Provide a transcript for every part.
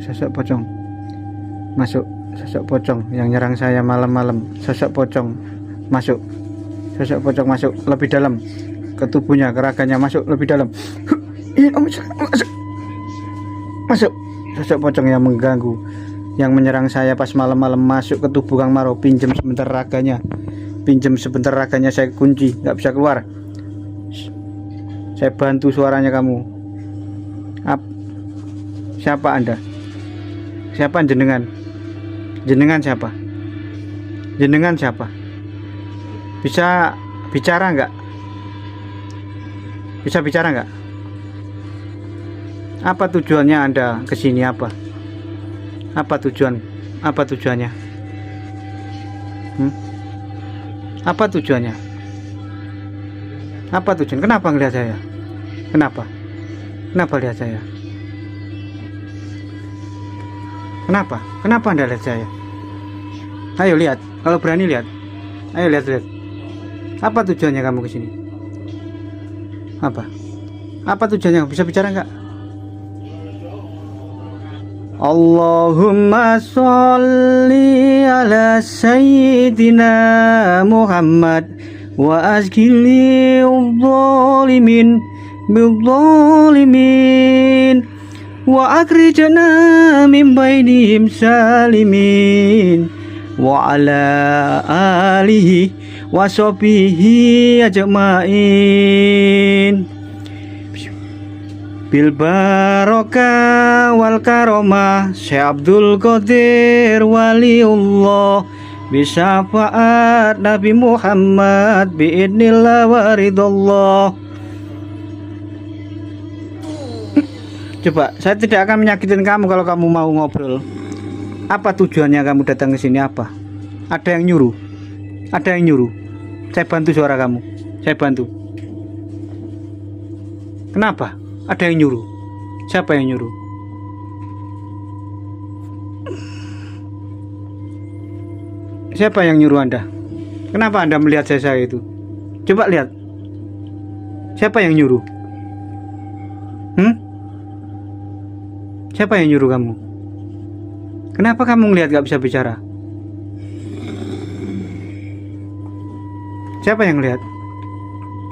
sosok pocong masuk, sosok pocong yang nyerang saya malam-malam, sosok pocong masuk, sosok pocong masuk lebih dalam ke tubuhnya, ke raganya, masuk lebih dalam. Masuk, sosok pocong yang mengganggu, yang menyerang saya pas malam-malam, masuk ke tubuh Kang Maro. Pinjam sebentar raganya, pinjam sebentar raganya, saya kunci, nggak bisa keluar. Saya bantu suaranya kamu. Siapa Anda? Siapa jenengan? Jenengan siapa? Jenengan siapa? Bisa bicara nggak? Bisa bicara nggak? Apa tujuannya Anda kesini? Apa tujuan? Apa tujuannya? Apa tujuannya? Apa tujuan? Kenapa ngelihat saya? Kenapa? Kenapa lihat saya? Kenapa? Kenapa Anda lihat saya? Ayo lihat, kalau berani lihat. Ayo lihat. Apa tujuannya kamu kesini? Apa tujuannya? Bisa bicara nggak? Allahumma sholli ala sayyidina Muhammad wa azkili zalimin bidzalimin wa akhrijna min bainihim salimin wa ala alihi wa sahbihi ajmain bil barokah wal karomah Syekh Abdul Qadir waliullah bisyafaat Nabi Muhammad biidnillah waridullah. Coba, saya tidak akan menyakitin kamu kalau kamu mau ngobrol. Apa tujuannya kamu datang ke sini? Apa? Ada yang nyuruh? Ada yang nyuruh? Saya bantu suara kamu. Saya bantu. Kenapa? Ada yang nyuruh? Siapa yang nyuruh? Siapa yang nyuruh Anda? Kenapa Anda melihat saya itu? Coba lihat. Siapa yang nyuruh? Siapa yang nyuruh kamu? Kenapa kamu ngelihat gak bisa bicara? Siapa yang lihat?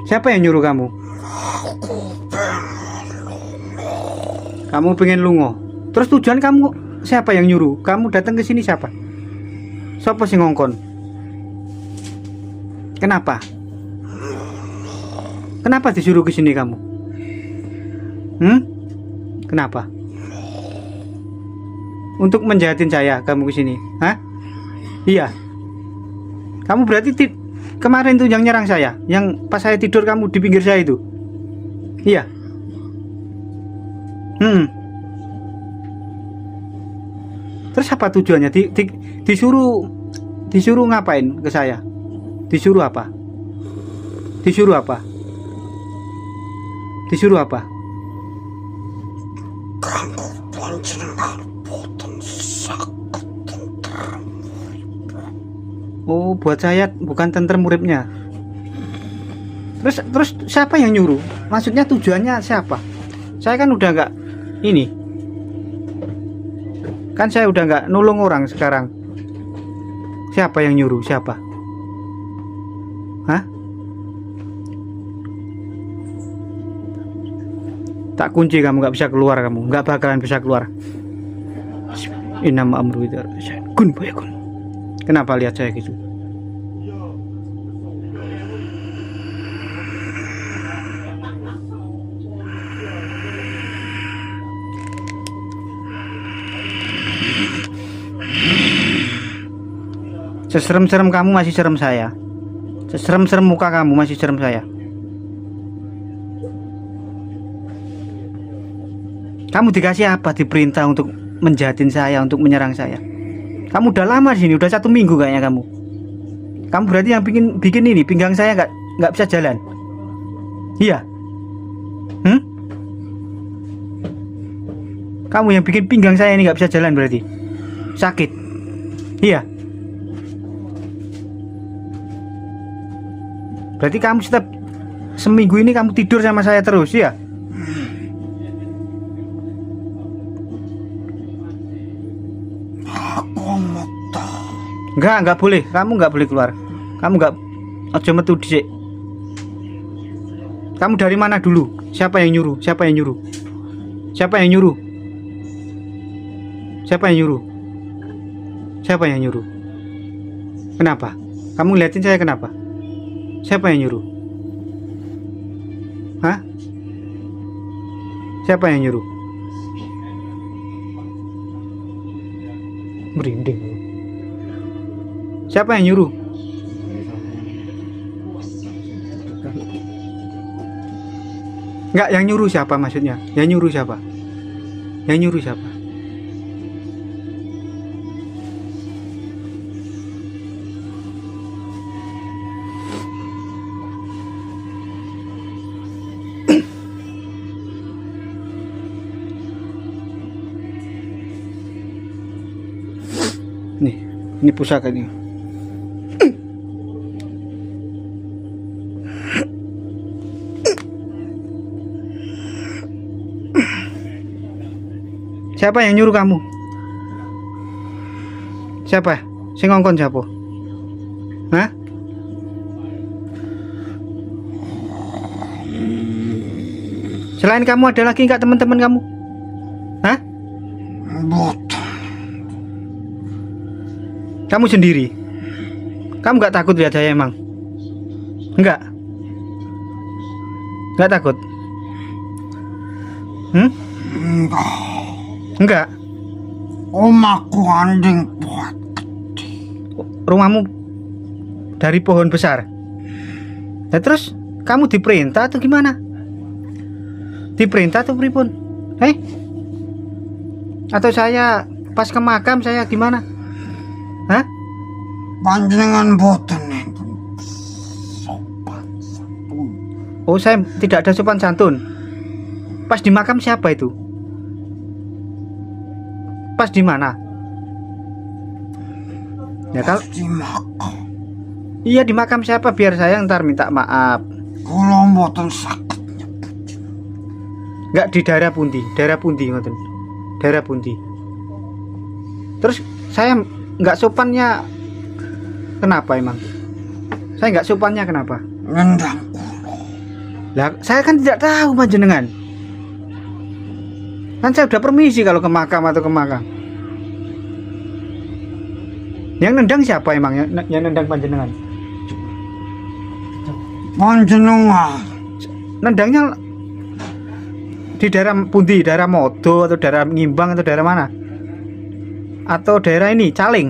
Siapa yang nyuruh kamu? Kamu pengen lungo. Terus tujuan kamu, siapa yang nyuruh? Kamu datang ke sini siapa? Siapa sih ngongkon? Kenapa? Kenapa disuruh ke sini kamu? Kenapa? Untuk menjahatin saya kamu ke sini? Hah? Iya. Kamu berarti kemarin tuh yang nyerang saya, yang pas saya tidur kamu di pinggir saya itu. Iya. Terus apa tujuannya? Disuruh ngapain ke saya? Disuruh apa? Disuruh apa? Disuruh apa? Oh, buat saya bukan tentrem muridnya. Terus siapa yang nyuruh? Maksudnya tujuannya siapa? Saya kan udah nggak ini. Kan saya udah nggak nulung orang sekarang. Siapa yang nyuruh? Siapa? Hah? Tak kunci kamu, nggak bisa keluar kamu, nggak bakalan bisa keluar. Innama amru idza kun fayakun. Kenapa lihat saya gitu? Seserem-serem kamu masih serem saya. Seserem-serem muka kamu masih serem saya. Kamu dikasih apa? Diperintah untuk menjahatin saya, untuk menyerang saya. Kamu udah lama di sini, udah 1 minggu kayaknya kamu. Kamu berarti yang bikin ini, pinggang saya nggak bisa jalan. Iya. Kamu yang bikin pinggang saya ini nggak bisa jalan berarti. Sakit. Iya. Berarti kamu setiap seminggu ini kamu tidur sama saya terus, ya? Enggak boleh. Kamu enggak boleh keluar. Kamu enggak, aja metu dhisik. Kamu dari mana dulu? Siapa yang nyuruh? Siapa yang nyuruh? Siapa yang nyuruh? Siapa yang nyuruh? Siapa yang nyuruh? Kenapa? Kamu ngeliatin saya kenapa? Siapa yang nyuruh? Hah? Siapa yang nyuruh? Merinding. Siapa yang nyuruh? Enggak, yang nyuruh siapa maksudnya? Yang nyuruh siapa? Yang nyuruh siapa? Nih, ini pusaka nih. Siapa yang nyuruh kamu? Siapa? Sing ngongkon siapa? Hah? Selain kamu ada lagi enggak teman-teman kamu? Hah? Kamu sendiri? Kamu nggak takut lihat saya emang? Enggak? Nggak takut? Enggak? Omahku anding buat. Rumahmu dari pohon besar? Nah, terus kamu diperintah atau gimana? Diperintah atau pripun? Atau saya pas ke makam saya gimana? Hah? Panjenengan boten enten sopan santun. Oh, saya tidak ada sopan santun. Pas di makam siapa itu? Pas di mana? Ya kalau Di makam. iya di makam siapa biar saya ntar minta maaf. Kula boten saged. Enggak di daerah pundi? Daerah pundi ngoten. Daerah pundi. Terus saya enggak sopannya kenapa emang? Saya enggak sopannya kenapa? Ngendang kula. Lah, saya kan tidak tahu panjenengan. Kan saya udah permisi kalau ke makam atau ke makam. Yang nendang siapa emang yang nendang panjenengan? Panjenengan Nendangnya di daerah pundi? Daerah Modo atau daerah Ngimbang atau daerah mana? Atau daerah ini Caling?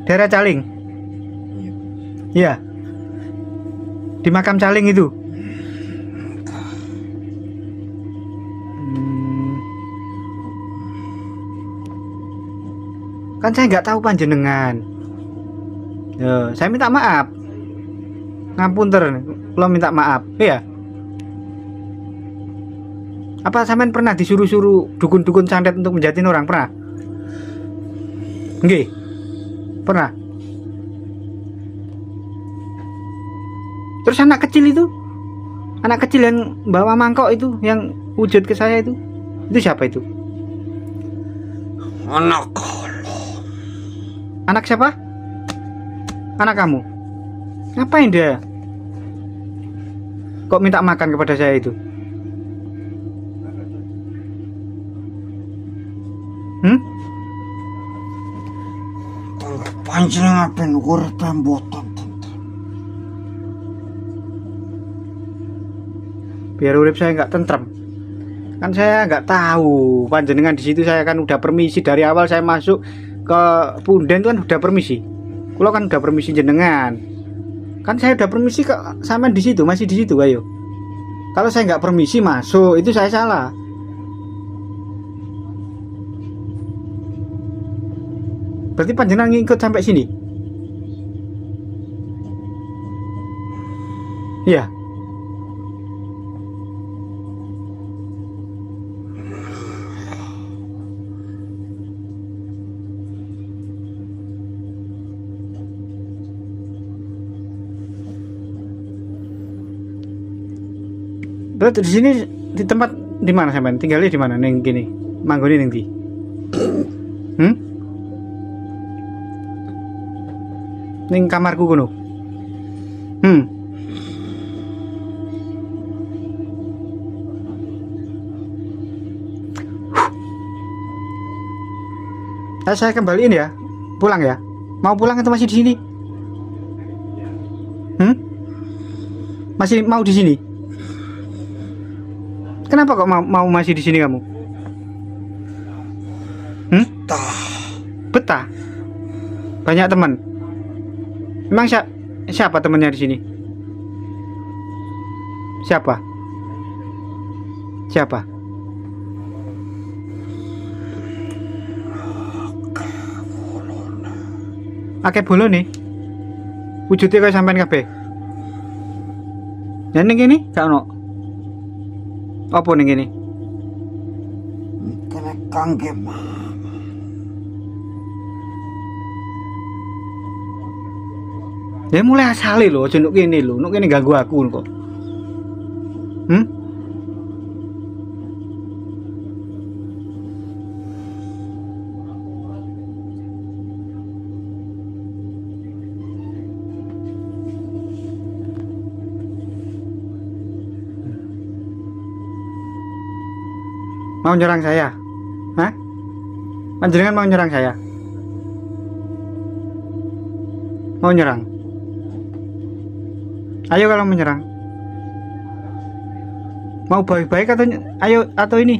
Daerah Caling? Iya. Di makam Caling itu. Kan saya nggak tahu panjenengan. Saya minta maaf. Ngapunten, kalau minta maaf, ya. Apa sampean pernah disuruh-suruh dukun-dukun santet untuk menjahatin orang? Pernah? Nggih. Pernah. Terus anak kecil itu? Anak kecil yang bawa mangkok itu, yang wujud ke saya itu siapa itu? anak kula. Anak siapa? Anak kamu. Ngapain dia? Kok minta makan kepada saya itu? Panjenengan ben urip boten tenten. Biar urip saya nggak tentrem. Kan saya nggak tahu panjenengan di situ. Saya kan udah permisi dari awal saya masuk ke punden itu kan udah permisi. Kulo kan udah permisi jenengan. Kan saya udah permisi ke sampean di situ, masih di situ, ayo. Kalau saya nggak permisi masuk, itu saya salah. Berarti panjenengan ngikut sampai sini? Iya. Berarti di sini di tempat di mana sampean? Tinggalnya di mana? Neng gini. Manggone ning ndi? ning kamarku kono. Saya kembaliin ya. Pulang ya. Mau pulang atau masih di sini? Masih mau di sini? Kenapa kok mau masih di sini kamu? Betah. Banyak teman. Emang siapa temannya di sini? Siapa? Akeh bolone. Wujudnya kaya sampean kabeh. Ya ning kene gak ono. Apa ning kene? Kena kangge mama. Ya mulai asale lho, aja nuk kene lho. Nuk kene ganggu aku kok. Mau nyerang saya? Hah? Panjenengan mau nyerang saya? Mau nyerang? Ayo kalau menyerang. Mau baik-baik atau ini?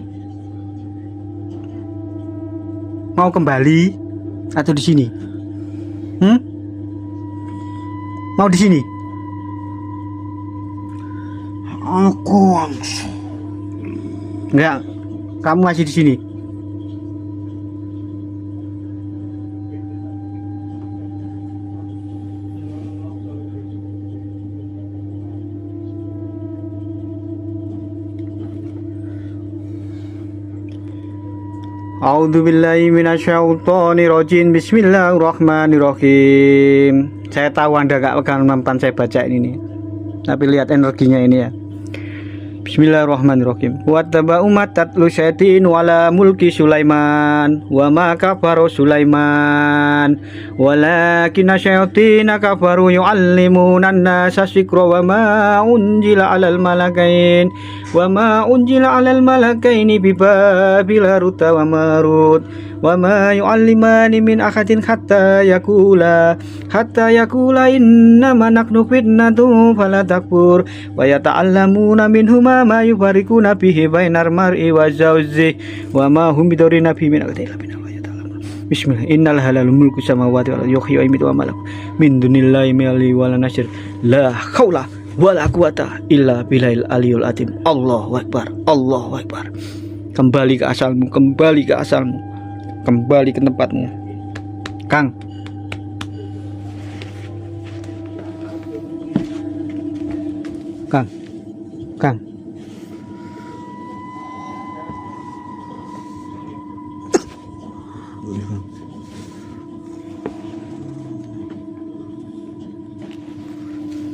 Mau kembali atau di sini? Mau di sini? Aku langsung. Enggak. Kamu masih di sini. A'udzubillahi minasyaitonirrajim. Bismillahirrahmanirrahim. Saya tahu Anda gak akan mempan saya baca ini nih. Tapi lihat energinya ini ya. Bismillahirrahmanirrahim. Wa taba'u matatlu syaitin wala mulki Sulaiman wa ma kafaru Sulaiman walakinna syayatina kafaru yu'allimuna an-nasa sikra wa ma unzila 'alal malakain bi Babil Haruta wa Marut wa ma yu'allimani min ahadin hatta yakula innama nahnu fitnatun fala takfur wa yata'allamuna minhuma ma yufarriquna bihi bainar mar'i wa zawjihi wa ma hum bidurina bihi min ahadin illa wa yata'allamuna. Bismillah. Innal halal mulku samawati wal ardi yuhyi wa yumiitu wa ma lakum min dunillahi wali wala nasir la haula wala quwata illa billahil aliyul azim. Allahu akbar. Allahu akbar. Kembali ke asalmu, kembali ke asalmu, kembali ke tempatmu. Kang, Kang,